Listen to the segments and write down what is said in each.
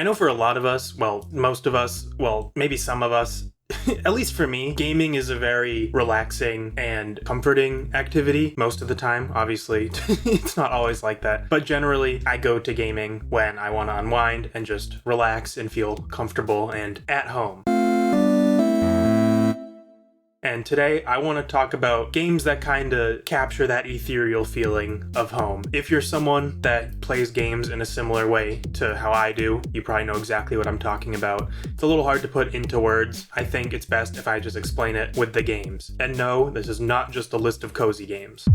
I know for a lot of us, well, most of us, well, maybe some of us, at least for me, gaming is a very relaxing and comforting activity most of the time. Obviously, it's not always like that. But generally, I go to gaming when I want to unwind and just relax and feel comfortable and at home. And today, I want to talk about games that kind of capture that ethereal feeling of home. If you're someone that plays games in a similar way to how I do, you probably know exactly what I'm talking about. It's a little hard to put into words. I think it's best if I just explain it with the games. And no, this is not just a list of cozy games.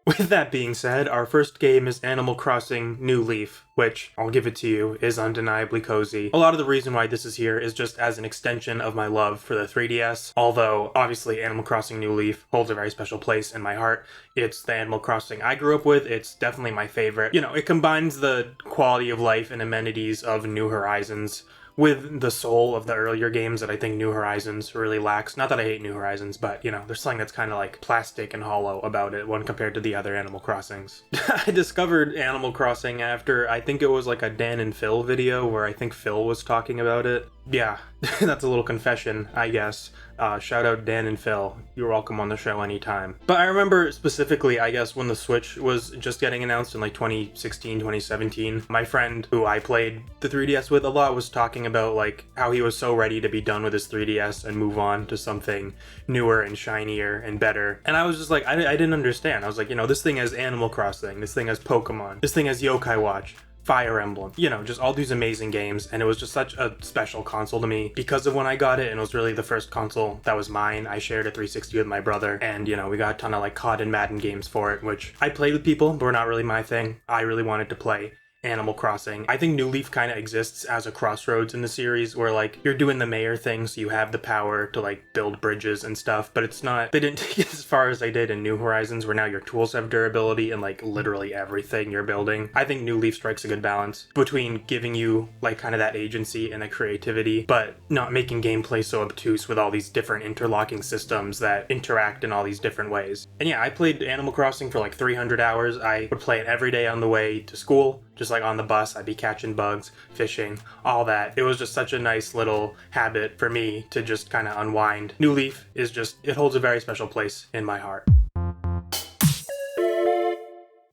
With that being said, our first game is Animal Crossing New Leaf, which, I'll give it to you, is undeniably cozy. A lot of the reason why this is here is just as an extension of my love for the 3DS, although obviously Animal Crossing New Leaf holds a very special place in my heart. It's the Animal Crossing I grew up with, it's definitely my favorite. You know, it combines the quality of life and amenities of New Horizons with the soul of the earlier games that I think New Horizons really lacks. Not that I hate New Horizons, but, you know, there's something that's kind of like plastic and hollow about it when compared to the other Animal Crossings. I discovered Animal Crossing after, I think it was like a Dan and Phil video where I think Phil was talking about it. Yeah, that's a little confession, I guess. Shout out Dan and Phil. You're welcome on the show anytime. But I remember specifically, I guess, when the Switch was just getting announced in like 2016, 2017, my friend who I played the 3DS with a lot was talking about like how he was so ready to be done with his 3DS and move on to something newer and shinier and better. And I was just like, I didn't understand. I was like, you know, this thing has Animal Crossing, this thing has Pokemon, this thing has Yokai Watch, Fire Emblem, you know, just all these amazing games, and it was just such a special console to me because of when I got it, and it was really the first console that was mine. I shared a 360 with my brother, and, you know, we got a ton of like COD and Madden games for it, which I played with people, but were not really my thing. I really wanted to play Animal Crossing. I think New Leaf kind of exists as a crossroads in the series where like you're doing the mayor thing, so you have the power to like build bridges and stuff, but it's not, they didn't take it as far as they did in New Horizons where now your tools have durability and like literally everything you're building. I think New Leaf strikes a good balance between giving you like kind of that agency and the creativity, but not making gameplay so obtuse with all these different interlocking systems that interact in all these different ways. And yeah, I played Animal Crossing for like 300 hours. I would play it every day on the way to school. Just like on the bus, I'd be catching bugs, fishing, all that. It was just such a nice little habit for me to just kind of unwind. New Leaf is just, it holds a very special place in my heart.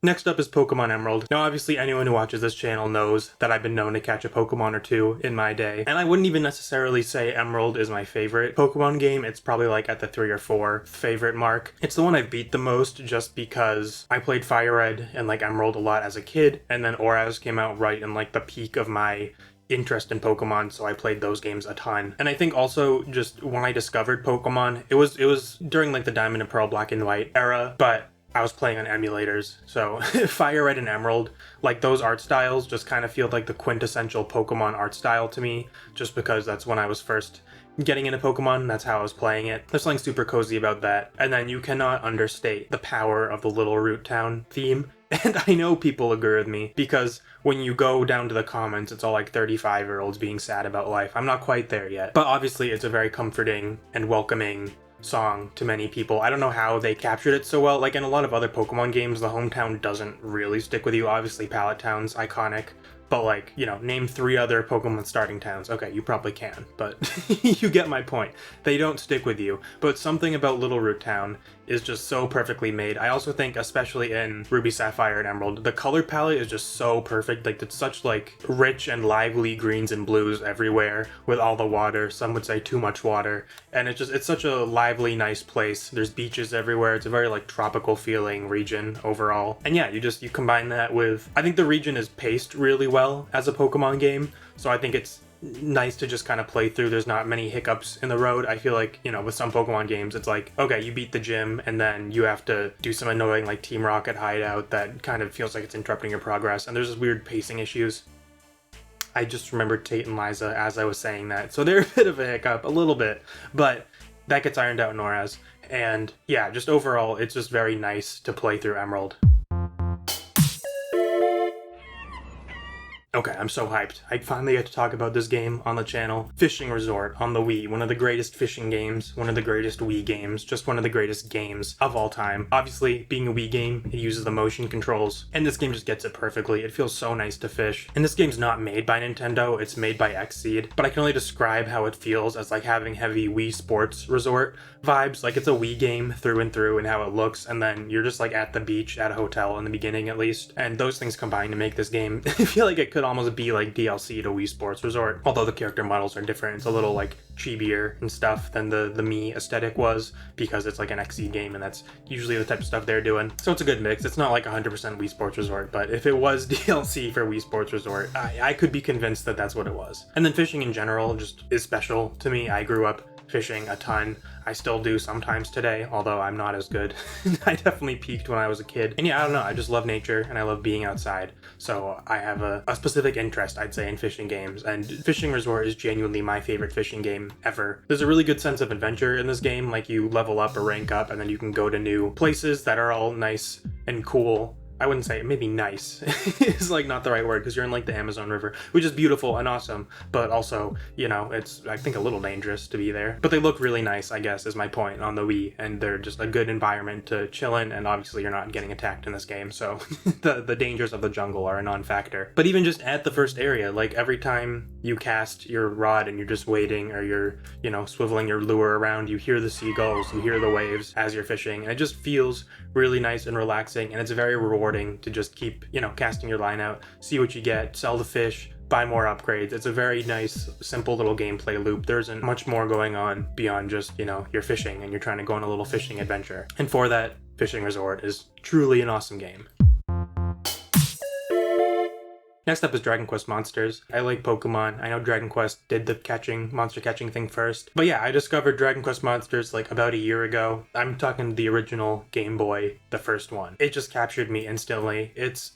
Next up is Pokémon Emerald. Now obviously anyone who watches this channel knows that I've been known to catch a Pokémon or two in my day. And I wouldn't even necessarily say Emerald is my favorite Pokémon game. It's probably like at the 3 or 4 favorite mark. It's the one I beat the most just because I played Fire Red and like Emerald a lot as a kid. And then Oraz came out right in like the peak of my interest in Pokemon, so I played those games a ton. And I think also just when I discovered Pokemon, it was during like the Diamond and Pearl Black and White era, but I was playing on emulators, so Fire Red and Emerald, like those art styles just kind of feel like the quintessential Pokemon art style to me, just because that's when I was first getting into Pokemon, that's how I was playing it. There's something super cozy about that. And then you cannot understate the power of the Little Root Town theme. And I know people agree with me, because when you go down to the comments, it's all like 35-year-olds being sad about life. I'm not quite there yet. But obviously it's a very comforting and welcoming song to many people. I don't know how they captured it so well. Like in a lot of other Pokemon games, the hometown doesn't really stick with you. Obviously Pallet Town's iconic, but like, you know, name 3 other Pokemon starting towns. Okay, you probably can, but you get my point. They don't stick with you, but something about Little Root Town is just so perfectly made. I also think, especially in Ruby, Sapphire, and Emerald, the color palette is just so perfect. Like, it's such like rich and lively greens and blues everywhere with all the water. Some would say too much water. And it's such a lively, nice place. There's beaches everywhere. It's a very like tropical feeling region overall. And yeah, you combine that with, I think the region is paced really well as a Pokemon game. So I think it's nice to just kind of play through. There's not many hiccups in the road. I feel like, you know, with some Pokemon games, it's like, okay, you beat the gym and then you have to do some annoying like Team Rocket hideout that kind of feels like it's interrupting your progress. And there's just weird pacing issues. I just remembered Tate and Liza as I was saying that. So they're a bit of a hiccup, a little bit, but that gets ironed out in Oraz. And yeah, just overall, it's just very nice to play through Emerald. Okay, I'm so hyped. I finally get to talk about this game on the channel. Fishing Resort on the Wii, one of the greatest fishing games, one of the greatest Wii games, just one of the greatest games of all time. Obviously, being a Wii game, it uses the motion controls, and this game just gets it perfectly. It feels so nice to fish. And this game's not made by Nintendo, it's made by Xseed, but I can only describe how it feels as like having heavy Wii Sports Resort vibes. Like it's a Wii game through and through and how it looks, and then you're just like at the beach at a hotel in the beginning at least, and those things combine to make this game I feel like it could almost be like DLC to Wii Sports Resort, although the character models are different. It's a little like chibier and stuff than the Mii aesthetic was, because it's like an XE game and that's usually the type of stuff they're doing. So it's a good mix. It's not like 100% Wii Sports Resort, but if it was DLC for Wii Sports Resort, I could be convinced that that's what it was. And then fishing in general just is special to me. I grew up fishing a ton. I still do sometimes today, although I'm not as good. I definitely peaked when I was a kid. And yeah, I don't know, I just love nature and I love being outside. So I have a specific interest, I'd say, in fishing games, and Fishing Resort is genuinely my favorite fishing game ever. There's a really good sense of adventure in this game, like you level up or rank up and then you can go to new places that are all nice and cool. I wouldn't say, maybe nice is like not the right word, because you're in like the Amazon River, which is beautiful and awesome, but also, you know, it's, I think, a little dangerous to be there. But they look really nice, I guess, is my point on the Wii, and they're just a good environment to chill in, and obviously you're not getting attacked in this game, so the dangers of the jungle are a non-factor. But even just at the first area, like every time you cast your rod and you're just waiting, or you're, you know, swiveling your lure around, you hear the seagulls, you hear the waves as you're fishing, and it just feels really nice and relaxing, and it's very rewarding to just keep, you know, casting your line out, see what you get, sell the fish, buy more upgrades. It's a very nice, simple little gameplay loop. There isn't much more going on beyond just, you know, you're fishing and you're trying to go on a little fishing adventure. And for that, Fishing Resort is truly an awesome game. Next up is Dragon Quest Monsters. I like Pokemon. I know Dragon Quest did the monster catching thing first. But yeah, I discovered Dragon Quest Monsters like about a year ago. I'm talking the original Game Boy, the first one. It just captured me instantly. It's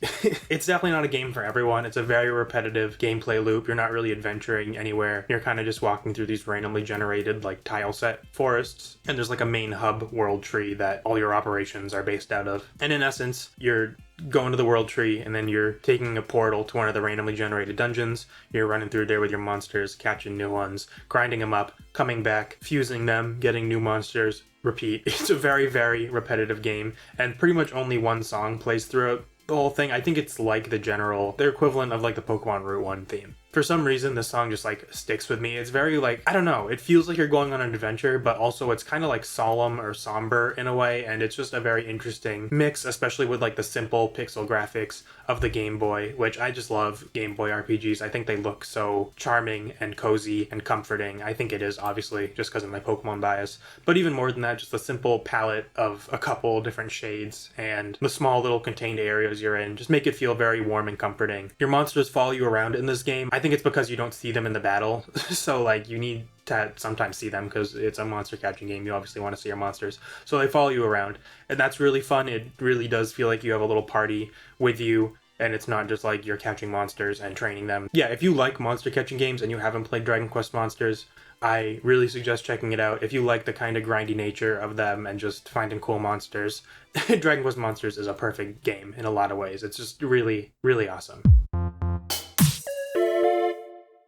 it's definitely not a game for everyone. It's a very repetitive gameplay loop. You're not really adventuring anywhere. You're kind of just walking through these randomly generated like tile set forests. And there's like a main hub world tree that all your operations are based out of. And in essence, you're going to the world tree and then you're taking a portal to one of the randomly generated dungeons. You're running through there with your monsters, catching new ones, grinding them up, coming back, fusing them, getting new monsters, repeat. It's a very, very repetitive game, and pretty much only one song plays throughout the whole thing. I think it's like their equivalent of like the Pokemon Route 1 theme. For some reason, this song just like sticks with me. It's very like, I don't know, it feels like you're going on an adventure, but also it's kind of like solemn or somber in a way, and it's just a very interesting mix, especially with like the simple pixel graphics of the Game Boy, which I just love Game Boy RPGs. I think they look so charming and cozy and comforting. I think it is, obviously, just because of my Pokemon bias, but even more than that, just the simple palette of a couple different shades and the small little contained areas you're in just make it feel very warm and comforting. Your monsters follow you around in this game. I think it's because you don't see them in the battle, so like you need to sometimes see them because it's a monster catching game. You obviously want to see your monsters, so they follow you around, and that's really fun. It really does feel like you have a little party with you, and it's not just like you're catching monsters and training them. Yeah, if you like monster catching games and you haven't played Dragon Quest Monsters, I really suggest checking it out. If you like the kind of grindy nature of them and just finding cool monsters, Dragon Quest Monsters is a perfect game in a lot of ways. It's just really, really awesome.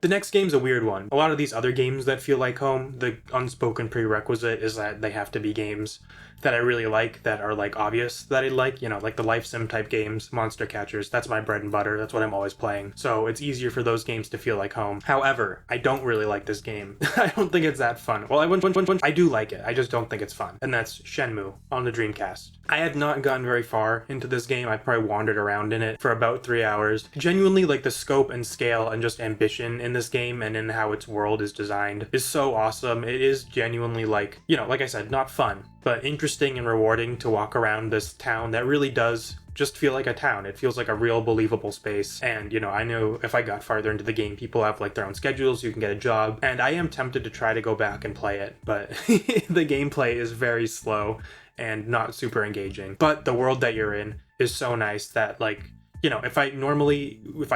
The next game's a weird one. A lot of these other games that feel like home, the unspoken prerequisite is that they have to be games that I really like, that are like obvious that I like, you know, like the life sim type games, monster catchers. That's my bread and butter. That's what I'm always playing. So it's easier for those games to feel like home. However, I don't really like this game. I don't think it's that fun. Well, I do like it. I just don't think it's fun. And that's Shenmue on the Dreamcast. I had not gotten very far into this game. I probably wandered around in it for about 3 hours. Genuinely, like the scope and scale and just ambition in this game and in how its world is designed is so awesome. It is genuinely like, you know, like I said, not fun, but interesting and rewarding to walk around this town that really does just feel like a town. It feels like a real believable space. And, you know, I know if I got farther into the game, people have like their own schedules, you can get a job, and I am tempted to try to go back and play it, but the gameplay is very slow and not super engaging. But the world that you're in is so nice that, like, you know, if I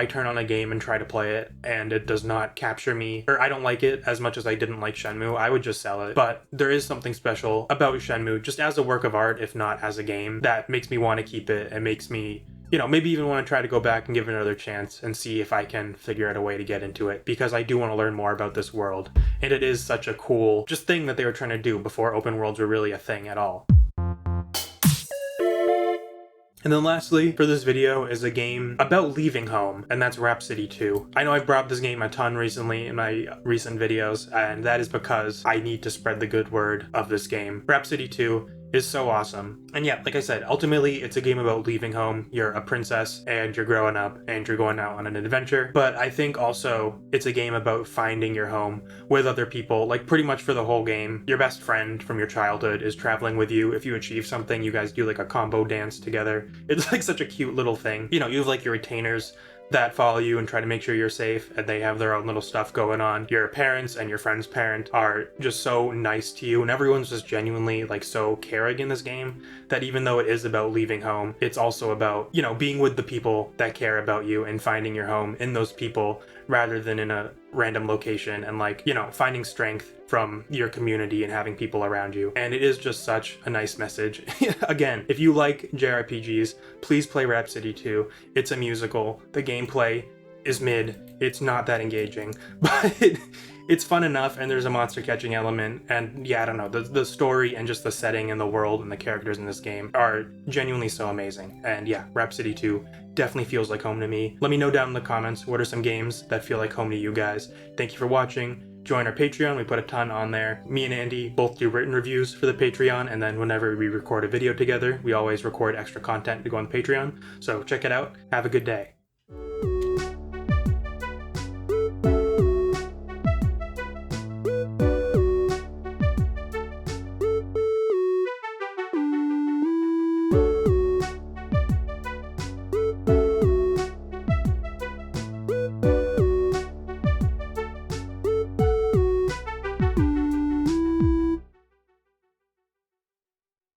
turn on a game and try to play it and it does not capture me, or I don't like it as much as I didn't like Shenmue, I would just sell it. But there is something special about Shenmue, just as a work of art, if not as a game, that makes me want to keep it and makes me maybe even want to try to go back and give it another chance and see if I can figure out a way to get into it, because I do want to learn more about this world. And it is such a cool just thing that they were trying to do before open worlds were really a thing at all. And then lastly, for this video is a game about leaving home, and that's Rhapsody II. I know I've brought up this game a ton recently in my recent videos, and that is because I need to spread the good word of this game. Rhapsody II is so awesome. And yeah, like I said, ultimately it's a game about leaving home. You're a princess and you're growing up and you're going out on an adventure. But I think also it's a game about finding your home with other people. Like pretty much for the whole game, your best friend from your childhood is traveling with you. If you achieve something, you guys do like a combo dance together. It's like such a cute little thing. You have like your retainers that follow you and try to make sure you're safe, and they have their own little stuff going on. Your parents and your friend's parent are just so nice to you, and everyone's just genuinely like so caring in this game that even though it is about leaving home, it's also about, being with the people that care about you and finding your home in those people rather than in a random location, and finding strength from your community and having people around you. And it is just such a nice message. Again, if you like JRPGs, please play Rhapsody 2. It's a musical. The gameplay is mid. It's not that engaging, but it's fun enough, and there's a monster catching element, and yeah, I don't know, the story and just the setting and the world and the characters in this game are genuinely so amazing. And yeah, Rhapsody 2 definitely feels like home to me. Let me know down in the comments what are some games that feel like home to you guys. Thank you for watching. Join our Patreon, we put a ton on there. Me and Andy both do written reviews for the Patreon, and then whenever we record a video together, we always record extra content to go on the Patreon. So check it out. Have a good day.